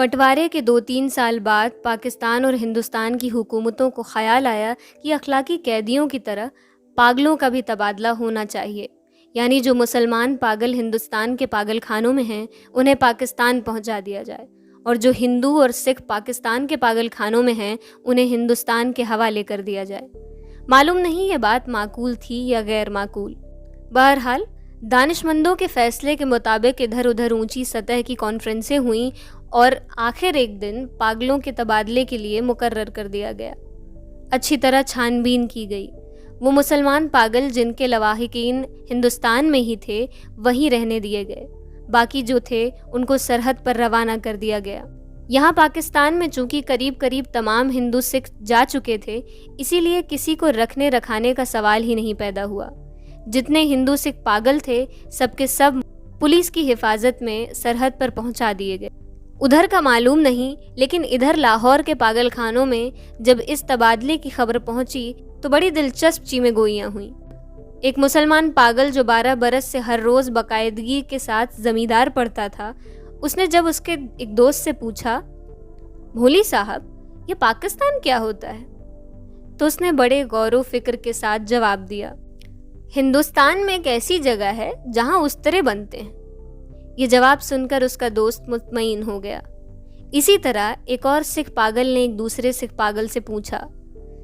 बंटवारे के 2-3 साल बाद पाकिस्तान और हिंदुस्तान की हुकूमतों को ख्याल आया कि अखलाकी कैदियों की तरह पागलों का भी तबादला होना चाहिए, यानी जो मुसलमान पागल हिंदुस्तान के पागल खानों में हैं उन्हें पाकिस्तान पहुंचा दिया जाए, और जो हिंदू और सिख पाकिस्तान के पागल खानों में हैं उन्हें हिंदुस्तान के हवाले कर दिया जाए। मालूम नहीं ये बात माकूल थी या गैर माकूल। बहरहाल दानिशमंदों के फैसले के मुताबिक इधर उधर ऊंची सतह की कॉन्फ्रेंसें हुईं और आखिर एक दिन पागलों के तबादले के लिए मुकर्रर कर दिया गया। अच्छी तरह छानबीन की गई। वो मुसलमान पागल जिनके लवाहिकीन हिंदुस्तान में ही थे वहीं रहने दिए गए, बाकी जो थे उनको सरहद पर रवाना कर दिया गया। यहाँ पाकिस्तान में चूंकि करीब करीब तमाम हिंदू सिख जा चुके थे, इसीलिए किसी को रखने रखाने का सवाल ही नहीं पैदा हुआ। जितने हिंदू सिख पागल थे सबके सब पुलिस की हिफाजत में सरहद पर पहुंचा दिए गए। उधर का मालूम नहीं, लेकिन इधर लाहौर के पागल खानों में जब इस तबादले की खबर पहुंची तो बड़ी दिलचस्प चीमें गोइयां हुईं। एक मुसलमान पागल जो 12 बरस से हर रोज बाकायदगी के साथ जमींदार पढ़ता था, उसने जब उसके एक दोस्त से पूछा, भोली साहब ये पाकिस्तान क्या होता है, तो उसने बड़े गौर फिक्र के साथ जवाब दिया, हिंदुस्तान में एक ऐसी जगह है जहां उस्तरे बनते हैं। ये जवाब सुनकर उसका दोस्त मुतमईन हो गया। इसी तरह एक और सिख पागल ने एक दूसरे सिख पागल से पूछा,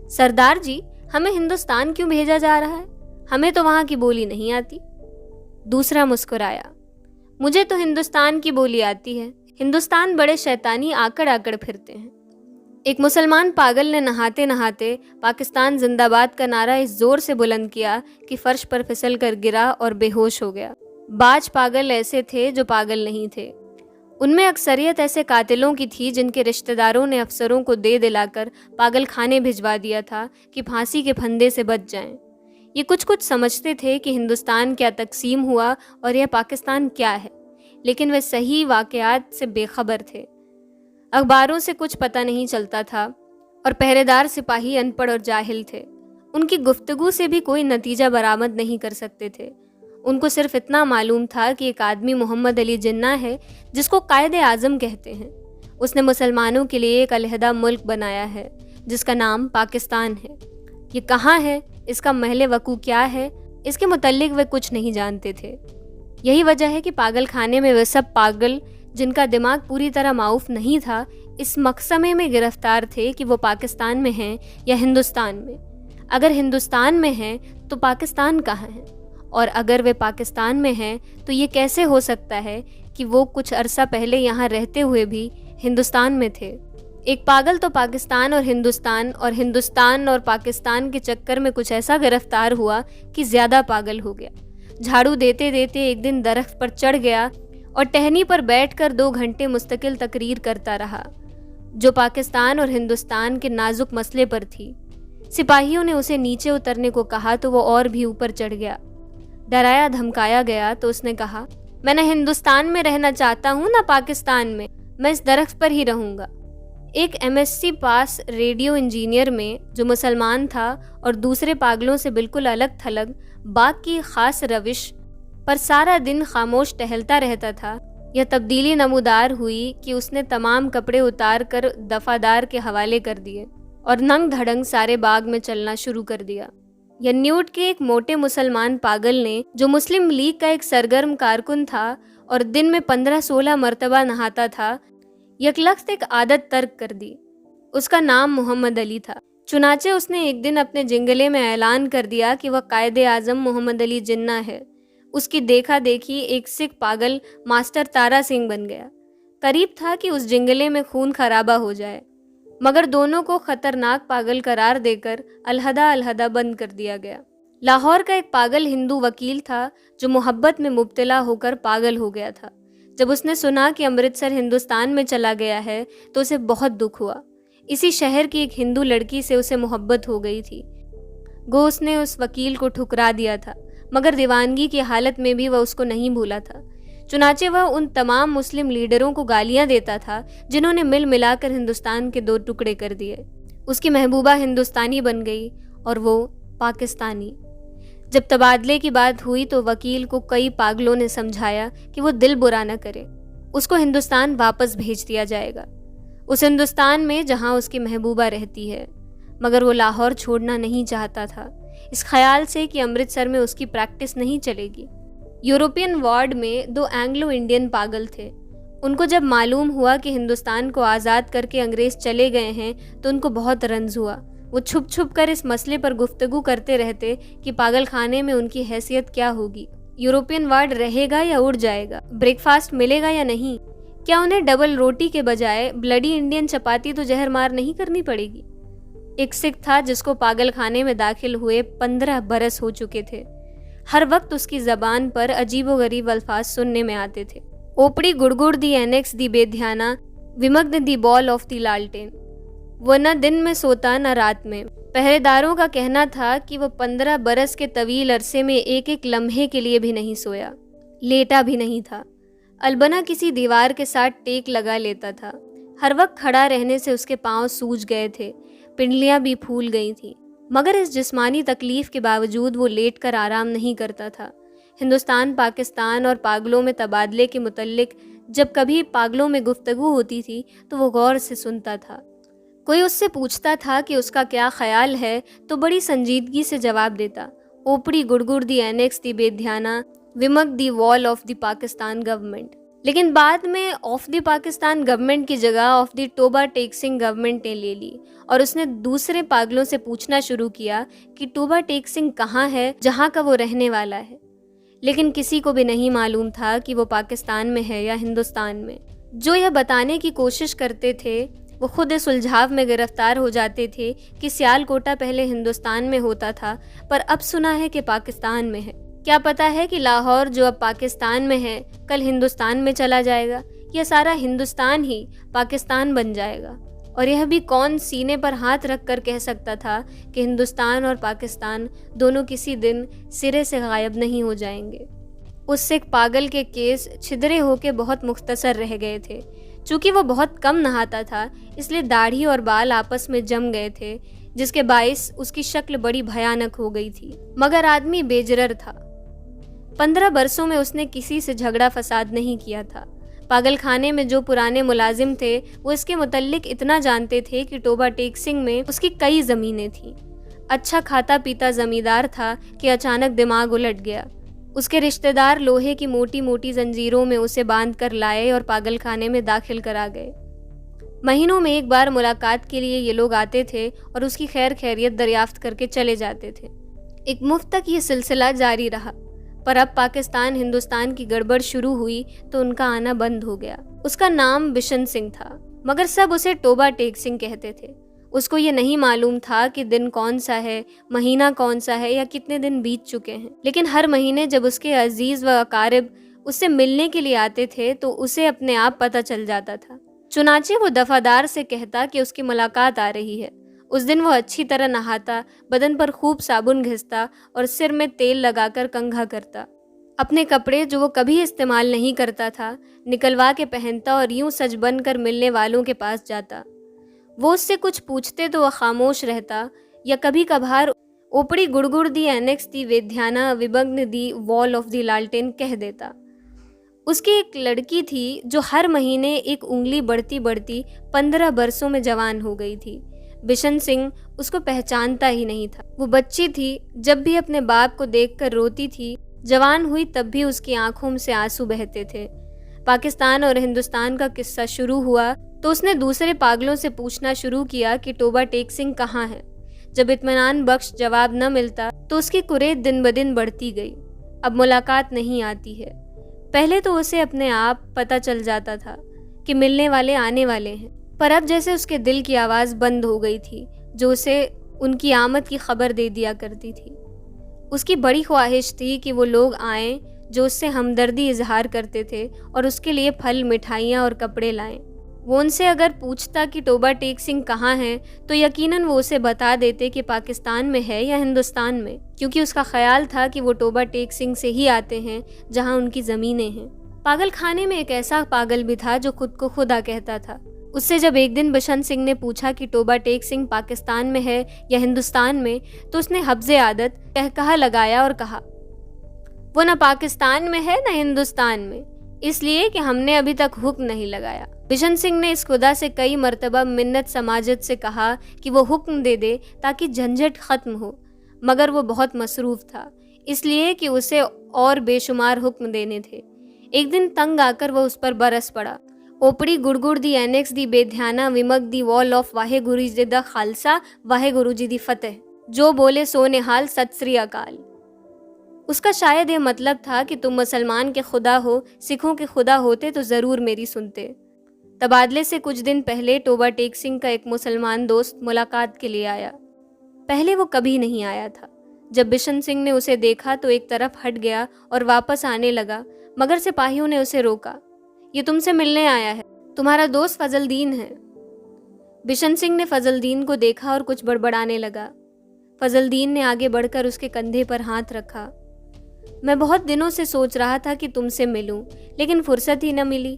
सरदार जी हमें हिंदुस्तान क्यों भेजा जा रहा है, हमें तो वहां की बोली नहीं आती। दूसरा मुस्कुराया, मुझे तो हिंदुस्तान की बोली आती है, हिंदुस्तान बड़े शैतानी आकड़ आकड़ फिरते हैं। एक मुसलमान पागल ने नहाते नहाते पाकिस्तान जिंदाबाद का नारा इस जोर से बुलंद किया कि फर्श पर फिसल कर गिरा और बेहोश हो गया। बाज पागल ऐसे थे जो पागल नहीं थे। उनमें अक्सरियत ऐसे कातिलों की थी जिनके रिश्तेदारों ने अफसरों को दे दिलाकर पागल खाने भिजवा दिया था कि फांसी के फंदे से बच जाएं। ये कुछ कुछ समझते थे कि हिंदुस्तान क्या तकसीम हुआ और यह पाकिस्तान क्या है, लेकिन वे सही वाक़यात से बेखबर थे। अखबारों से कुछ पता नहीं चलता था और पहरेदार सिपाही अनपढ़ और जाहिल थे। उनकी गुफ्तगू से भी कोई नतीजा बरामद नहीं कर सकते थे। उनको सिर्फ इतना मालूम था कि एक आदमी मोहम्मद अली जिन्ना है जिसको कायदे आज़म कहते हैं। उसने मुसलमानों के लिए एक अलहदा मुल्क बनाया है जिसका नाम पाकिस्तान है। ये कहाँ है, इसका महल वकू क्या है, इसके मुतल्लिक वे कुछ नहीं जानते थे। यही वजह है कि पागल खाने में वे सब पागल जिनका दिमाग पूरी तरह माऊफ नहीं था इस मकसमे में गिरफ्तार थे कि वो पाकिस्तान में हैं या हिंदुस्तान में। अगर हिंदुस्तान में हैं तो पाकिस्तान कहाँ है, और अगर वे पाकिस्तान में हैं तो ये कैसे हो सकता है कि वो कुछ अरसा पहले यहाँ रहते हुए भी हिंदुस्तान में थे। एक पागल तो पाकिस्तान और हिंदुस्तान और पाकिस्तान के चक्कर में कुछ ऐसा गिरफ्तार हुआ कि ज़्यादा पागल हो गया। झाड़ू देते देते एक दिन दरख्त पर चढ़ गया और टहनी पर बैठकर 2 घंटे मुस्तकिल तकरीर करता रहा जो पाकिस्तान और हिंदुस्तान के नाजुक मसले पर थी। सिपाहियों ने उसे नीचे उतरने को कहा तो वो और भी ऊपर चढ़ गया। डराया धमकाया गया तो उसने कहा, मैं न हिंदुस्तान में रहना चाहता हूँ न पाकिस्तान में, मैं इस दरख्त पर ही रहूँगा। एक MSc पास रेडियो इंजीनियर में जो मुसलमान था और दूसरे पागलों से बिल्कुल अलग थलग बाग की ख़ास रविश पर सारा दिन खामोश टहलता रहता था, यह तब्दीली नमूदार हुई कि उसने तमाम कपड़े उतार कर दफादार के हवाले कर दिए और नंग धड़ंग सारे बाग में चलना शुरू कर दिया। यन्यूट के एक मोटे मुसलमान पागल ने, जो मुस्लिम लीग का एक सरगर्म कारकुन था और दिन में 15-16 मरतबा नहाता था, यकलख्त एक आदत तर्क कर दी। उसका नाम मोहम्मद अली था। चुनाचे उसने एक दिन अपने जिंगले में ऐलान कर दिया कि वह कायदे आज़म मोहम्मद अली जिन्ना है। उसकी देखा देखी एक सिख पागल मास्टर तारा सिंह बन गया। करीब था कि उस जिंगले में खून खराबा हो जाए, मगर दोनों को खतरनाक पागल करार देकर अलहदा अलहदा बंद कर दिया गया। लाहौर का एक पागल हिंदू वकील था जो मोहब्बत में मुब्तला होकर पागल हो गया था। जब उसने सुना कि अमृतसर हिंदुस्तान में चला गया है तो उसे बहुत दुख हुआ। इसी शहर की एक हिंदू लड़की से उसे मोहब्बत हो गई थी। गो उसने उस वकील को ठुकरा दिया था, मगर दीवानगी की हालत में भी वह उसको नहीं भूला था। चुनाचे वह उन तमाम मुस्लिम लीडरों को गालियां देता था जिन्होंने मिल मिलाकर हिंदुस्तान के 2 टुकड़े कर दिए। उसकी महबूबा हिंदुस्तानी बन गई और वो पाकिस्तानी। जब तबादले की बात हुई तो वकील को कई पागलों ने समझाया कि वो दिल बुरा न करे। उसको हिंदुस्तान वापस भेज दिया जाएगा, उस हिंदुस्तान में जहां उसकी महबूबा रहती है। मगर वो लाहौर छोड़ना नहीं चाहता था, इस ख्याल से कि अमृतसर में उसकी प्रैक्टिस नहीं चलेगी। यूरोपियन वार्ड में 2 एंग्लो इंडियन पागल थे। उनको जब मालूम हुआ कि हिंदुस्तान को आज़ाद करके अंग्रेज चले गए हैं तो उनको बहुत रंज हुआ। वो छुप छुप कर इस मसले पर गुफ्तगू करते रहते कि पागल खाने में उनकी हैसियत क्या होगी, यूरोपियन वार्ड रहेगा या उड़ जाएगा, ब्रेकफास्ट मिलेगा या नहीं, क्या उन्हें डबल रोटी के बजाय ब्लडी इंडियन चपाती तो जहर मार नहीं करनी पड़ेगी। एक सिख था जिसको पागल खाने में दाखिल हुए 15 बरस हो चुके थे। हर वक्त उसकी जबान पर अजीबोगरीब अल्फाज सुनने में आते थे। ओपड़ी गुड़गुड़ दी एनेक्स दी बेध्याना, विमग्न दी बॉल ऑफ दी लालटेन। वो न दिन में सोता न रात में। पहरेदारों का कहना था कि वो 15 बरस के तवील अरसे में एक एक लम्हे के लिए भी नहीं सोया, लेटा भी नहीं था। अलबना किसी दीवार के साथ टेक लगा लेता था। हर वक्त खड़ा रहने से उसके पांव सूज गए थे, पिंडलियां भी फूल गई थीं। मगर इस जिस्मानी तकलीफ के बावजूद वो लेट कर आराम नहीं करता था। हिंदुस्तान, पाकिस्तान और पागलों में तबादले के मुतल्लिक जब कभी पागलों में गुफ्तगू होती थी तो वो गौर से सुनता था। कोई उससे पूछता था कि उसका क्या ख्याल है तो बड़ी संजीदगी से जवाब देता, ओपड़ी गुड़गुड़ दी एनेक्स दी बेध्याना, विमक दी वॉल ऑफ द पाकिस्तान गवर्नमेंट। लेकिन बाद में ऑफ द पाकिस्तान गवर्नमेंट की जगह of the Toba Tek Singh government ने ले ली और उसने दूसरे पागलों से पूछना शुरू किया कि टोबा टेक सिंह कहाँ है जहाँ का वो रहने वाला है। लेकिन किसी को भी नहीं मालूम था कि वो पाकिस्तान में है या हिंदुस्तान में। जो यह बताने की कोशिश करते थे वो खुद इस उलझाव में गिरफ्तार हो जाते थे कि सियालकोटा पहले हिंदुस्तान में होता था पर अब सुना है कि पाकिस्तान में है। क्या पता है कि लाहौर जो अब पाकिस्तान में है कल हिंदुस्तान में चला जाएगा या सारा हिंदुस्तान ही पाकिस्तान बन जाएगा। और यह भी कौन सीने पर हाथ रख कर कह सकता था कि हिंदुस्तान और पाकिस्तान दोनों किसी दिन सिरे से गायब नहीं हो जाएंगे। उस सिख पागल के केस छिदरे होके बहुत मुख्तसर रह गए थे। चूँकि वो बहुत कम नहाता था इसलिए दाढ़ी और बाल आपस में जम गए थे, जिसके बाइस उसकी शक्ल बड़ी भयानक हो गई थी। मगर आदमी बेजरर था। 15 बरसों में उसने किसी से झगड़ा फसाद नहीं किया था। पागल खाने में जो पुराने मुलाजिम थे वो इसके मुतल्लिक इतना जानते थे कि टोबा टेक सिंह में उसकी कई ज़मीनें थीं। अच्छा खाता पीता ज़मींदार था कि अचानक दिमाग उलट गया। उसके रिश्तेदार लोहे की मोटी मोटी जंजीरों में उसे बांध कर लाए और पागल खाने में दाखिल करा गए। महीनों में एक बार मुलाकात के लिए ये लोग आते थे और उसकी खैर खैरियत दरियाफ्त करके चले जाते थे। एक मुफ्त तक ये सिलसिला जारी रहा, पर अब पाकिस्तान हिंदुस्तान की गड़बड़ शुरू हुई तो उनका आना बंद हो गया। उसका नाम बिशन सिंह था, मगर सब उसे टोबा टेक सिंह कहते थे। उसको ये नहीं मालूम था कि दिन कौन सा है, महीना कौन सा है या कितने दिन बीत चुके हैं। लेकिन हर महीने जब उसके अजीज व अकारिब उससे मिलने के लिए आते थे तो उसे अपने आप पता चल जाता था। चुनाचे वो दफादार से कहता कि उसकी मुलाकात आ रही है। उस दिन वो अच्छी तरह नहाता, बदन पर खूब साबुन घिसता और सिर में तेल लगाकर कंघा करता। अपने कपड़े जो वो कभी इस्तेमाल नहीं करता था निकलवा के पहनता और यूं सज बन कर मिलने वालों के पास जाता। वो उससे कुछ पूछते तो वह खामोश रहता या कभी कभार ओपड़ी गुड़गुड़ दी एनेक्स दी वेध्याना, विमग्न दी वॉल ऑफ दी लालटेन कह देता। उसकी एक लड़की थी जो हर महीने एक उंगली बढ़ती बढ़ती 15 बरसों में जवान हो गई थी। बिशन सिंह उसको पहचानता ही नहीं था। वो बच्ची थी, जब भी अपने बाप को देखकर रोती थी। जवान हुई तब भी उसकी आंखों से आंसू बहते थे। पाकिस्तान और हिंदुस्तान का किस्सा शुरू हुआ तो उसने दूसरे पागलों से पूछना शुरू किया कि टोबा टेक सिंह कहाँ है। जब इत्मीनान बख्श जवाब न मिलता तो उसकी कुरेद दिन ब दिन बढ़ती गई। अब मुलाकात नहीं आती है। पहले तो उसे अपने आप पता चल जाता था कि मिलने वाले आने वाले हैं, पर अब जैसे उसके दिल की आवाज़ बंद हो गई थी जो उसे उनकी आमद की खबर दे दिया करती थी। उसकी बड़ी ख्वाहिश थी कि वो लोग आएं जो उससे हमदर्दी इजहार करते थे और उसके लिए फल, मिठाइयाँ और कपड़े लाएं। वो उनसे अगर पूछता कि टोबा टेक सिंह कहाँ हैं तो यकीनन वो उसे बता देते कि पाकिस्तान में है या हिंदुस्तान में, क्योंकि उसका ख्याल था कि वो टोबा टेक सिंह से ही आते हैं जहाँ उनकी ज़मीनें हैं। पागल खाने में एक ऐसा पागल भी था जो खुद को खुदा कहता था। उससे जब एक दिन बिशन सिंह ने पूछा कि टोबा टेक सिंह पाकिस्तान में है या हिंदुस्तान में तो उसने हब्ज़े आदत कहकहा लगाया और कहा, वो न पाकिस्तान में है न हिंदुस्तान में, इसलिए कि हमने अभी तक हुक्म नहीं लगाया। बिशन सिंह ने इस खुदा से कई मर्तबा मिन्नत समाजत से कहा कि वो हुक्म दे दे ताकि झंझट खत्म हो, मगर वो बहुत मसरूफ था, इसलिए कि उसे और बेशुमार हुक्म देने थे। एक दिन तंग आकर वह उस पर बरस पड़ा। ओपड़ी गुड़गुड़ दी एनेक्स दी बेध्याना विमक दी वॉल ऑफ वाहे गुरु जी दा खालसा वाहे गुरु जी दी फतेह, जो बोले सो निहाल सत श्री अकाल। उसका शायद यह मतलब था कि तुम मुसलमान के खुदा हो, सिखों के खुदा होते तो ज़रूर मेरी सुनते। तबादले से कुछ दिन पहले टोबा टेक सिंह का एक मुसलमान दोस्त मुलाकात के लिए आया। पहले वो कभी नहीं आया था। जब बिशन सिंह ने उसे देखा तो एक तरफ हट गया और वापस आने लगा, मगर सिपाहियों ने उसे रोका। ये तुमसे मिलने आया है, तुम्हारा दोस्त फजलदीन है। बिशन सिंह ने फजलदीन को देखा और कुछ बड़बड़ाने लगा। फजलदीन ने आगे बढ़कर उसके कंधे पर हाथ रखा। मैं बहुत दिनों से सोच रहा था कि तुमसे मिलूं, लेकिन फुर्सत ही न मिली।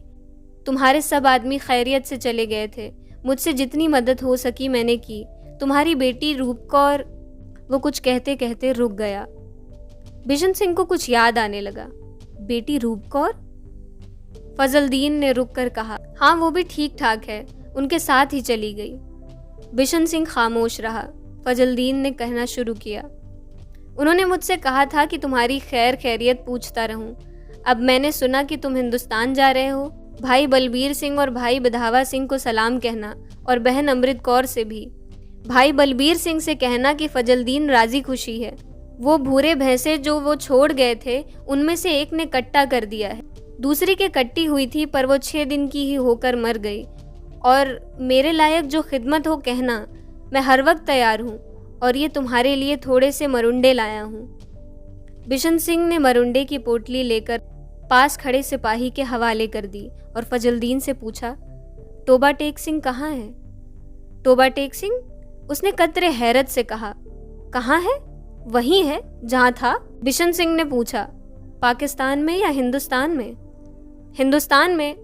तुम्हारे सब आदमी खैरियत से चले गए थे। मुझसे जितनी मदद हो सकी मैंने की। तुम्हारी बेटी रूपकौर। वो कुछ कहते कहते रुक गया। बिशन सिंह को कुछ याद आने लगा। बेटी रूपकौर? फजलदीन ने रुक कर कहा, हाँ वो भी ठीक ठाक है, उनके साथ ही चली गई। बिशन सिंह खामोश रहा। फजलदीन ने कहना शुरू किया, उन्होंने मुझसे कहा था कि तुम्हारी खैर खैरियत पूछता रहूं। अब मैंने सुना कि तुम हिंदुस्तान जा रहे हो। भाई बलबीर सिंह और भाई बधावा सिंह को सलाम कहना, और बहन अमृत कौर से भी। भाई बलबीर सिंह से कहना कि फजलदीन राजी खुशी है। वो भूरे भैंसे जो वो छोड़ गए थे उनमें से एक ने कट्टा कर दिया है, दूसरी के कट्टी हुई थी पर वो 6 दिन की ही होकर मर गई। और मेरे लायक जो खिदमत हो कहना, मैं हर वक्त तैयार हूँ। और ये तुम्हारे लिए थोड़े से मरुंडे लाया हूँ। बिशन सिंह ने मरुंडे की पोटली लेकर पास खड़े सिपाही के हवाले कर दी और फजलदीन से पूछा, टोबा टेक सिंह कहाँ है? टोबा टेक सिंह? उसने कतरे हैरत से कहा, कहाँ है? वहीं है जहाँ था। बिशन सिंह ने पूछा, पाकिस्तान में या हिंदुस्तान में? हिंदुस्तान में।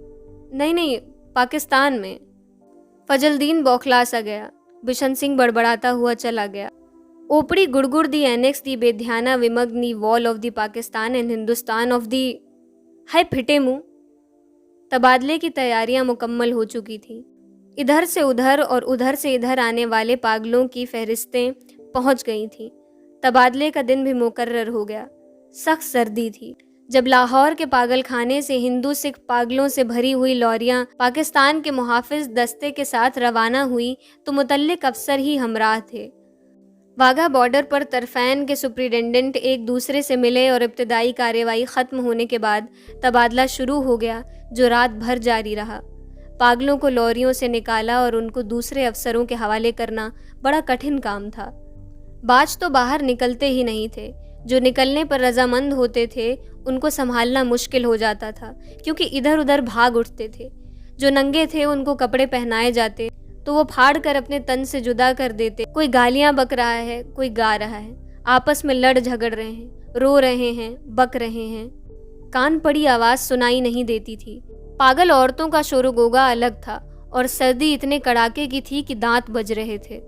नहीं, पाकिस्तान में। फजलदीन बौखला सा गया। बिशन सिंह बड़बड़ाता हुआ चला गया। ओपड़ी गुड़गुड़ दी एनेक्स दी बेध्याना विमग्नी वॉल ऑफ दी पाकिस्तान एंड हिंदुस्तान ऑफ दी। हाय फिटे मुंह। तबादले की तैयारियां मुकम्मल हो चुकी थी। इधर से उधर और उधर से इधर आने वाले पागलों की फहरिस्तें पहुंच गई थीं। तबादले का दिन भी मुकर्रर हो गया। सख्त सर्दी थी। जब लाहौर के पागल खाने से हिंदू सिख पागलों से भरी हुई लॉरियां पाकिस्तान के मुहाफिज दस्ते के साथ रवाना हुई तो मुतल्लिक अफसर ही हमराह थे। वाघा बॉर्डर पर तरफैन के सुप्रिटेंडेंट एक दूसरे से मिले और इब्तदाई कार्रवाई ख़त्म होने के बाद तबादला शुरू हो गया, जो रात भर जारी रहा। पागलों को लॉरियों से निकाला और उनको दूसरे अफसरों के हवाले करना बड़ा कठिन काम था। बाज तो बाहर निकलते ही नहीं थे। जो निकलने पर रजामंद होते थे उनको संभालना मुश्किल हो जाता था, क्योंकि इधर उधर भाग उठते थे। जो नंगे थे उनको कपड़े पहनाए जाते तो वो फाड़ कर अपने तन से जुदा कर देते। कोई गालियां बक रहा है, कोई गा रहा है, आपस में लड़ झगड़ रहे हैं, रो रहे हैं, बक रहे हैं। कान पड़ी आवाज़ सुनाई नहीं देती थी। पागल औरतों का शोरगोगा अलग था और सर्दी इतने कड़ाके की थी कि दांत बज रहे थे।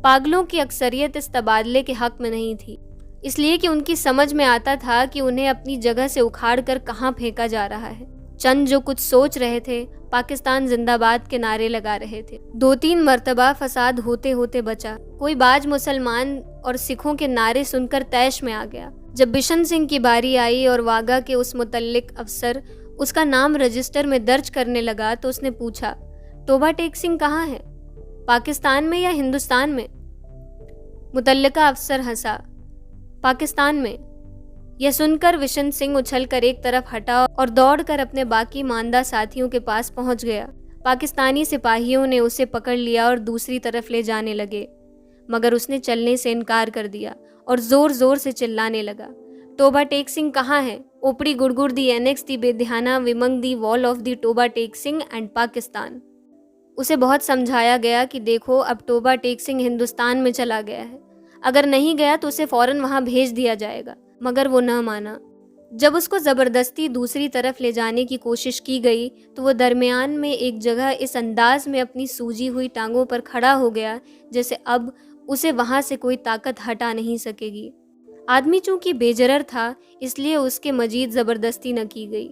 पागलों की अक्सरियत इस तबादले के हक में नहीं थी, इसलिए कि उनकी समझ में आता था कि उन्हें अपनी जगह से उखाड़ कर कहाँ फेंका जा रहा है। चंद जो कुछ सोच रहे थे, पाकिस्तान जिंदाबाद के नारे लगा रहे थे। 2-3 मर्तबा फसाद होते होते बचा। कोई बाज मुसलमान और सिखों के नारे सुनकर तैश में आ गया। जब बिशन सिंह की बारी आई और वागा के उस मुतल्लिक अफसर उसका नाम रजिस्टर में दर्ज करने लगा तो उसने पूछा, टोबा टेक सिंह कहाँ है? पाकिस्तान में या हिंदुस्तान में? मुतल्लिका अफसर हंसा, पाकिस्तान में। यह सुनकर बिशन सिंह उछलकर एक तरफ हटा और दौड़कर अपने बाकी मानदा साथियों के पास पहुंच गया। पाकिस्तानी सिपाहियों ने उसे पकड़ लिया और दूसरी तरफ ले जाने लगे, मगर उसने चलने से इनकार कर दिया और जोर जोर से चिल्लाने लगा, टोबा टेक सिंह कहाँ है? ओपड़ी गुड़गुड़ दी एनेक्स दी बेध्याना विमंग दी वॉल ऑफ दी टोबा टेक सिंह एंड पाकिस्तान। उसे बहुत समझाया गया कि देखो, अब टोबा टेक सिंह हिंदुस्तान में चला गया है, अगर नहीं गया तो उसे फौरन वहां भेज दिया जाएगा, मगर वो न माना। जब उसको ज़बरदस्ती दूसरी तरफ ले जाने की कोशिश की गई तो वो दरमियान में एक जगह इस अंदाज में अपनी सूजी हुई टांगों पर खड़ा हो गया जैसे अब उसे वहाँ से कोई ताकत हटा नहीं सकेगी। आदमी चूंकि बेजरर था, इसलिए उसके मजीद ज़बरदस्ती न की गई।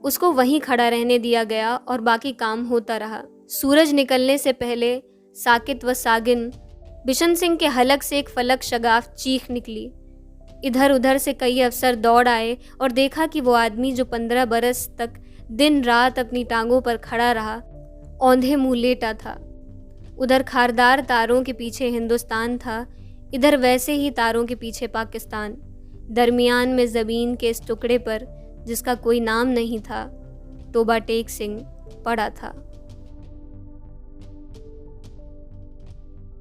उसको वहीं खड़ा रहने दिया गया और बाकी काम होता रहा। सूरज निकलने से पहले साकित व सागिन बिशन सिंह के हलक से एक फलक शगाफ चीख निकली। इधर उधर से कई अफसर दौड़ आए और देखा कि वो आदमी जो 15 बरस तक दिन रात अपनी टांगों पर खड़ा रहा, औंधे मुंह लेटा था। उधर खारदार तारों के पीछे हिंदुस्तान था, इधर वैसे ही तारों के पीछे पाकिस्तान। दरमियान में ज़मीन के इस टुकड़े पर, जिसका कोई नाम नहीं था, तोबा टेक सिंह पड़ा था।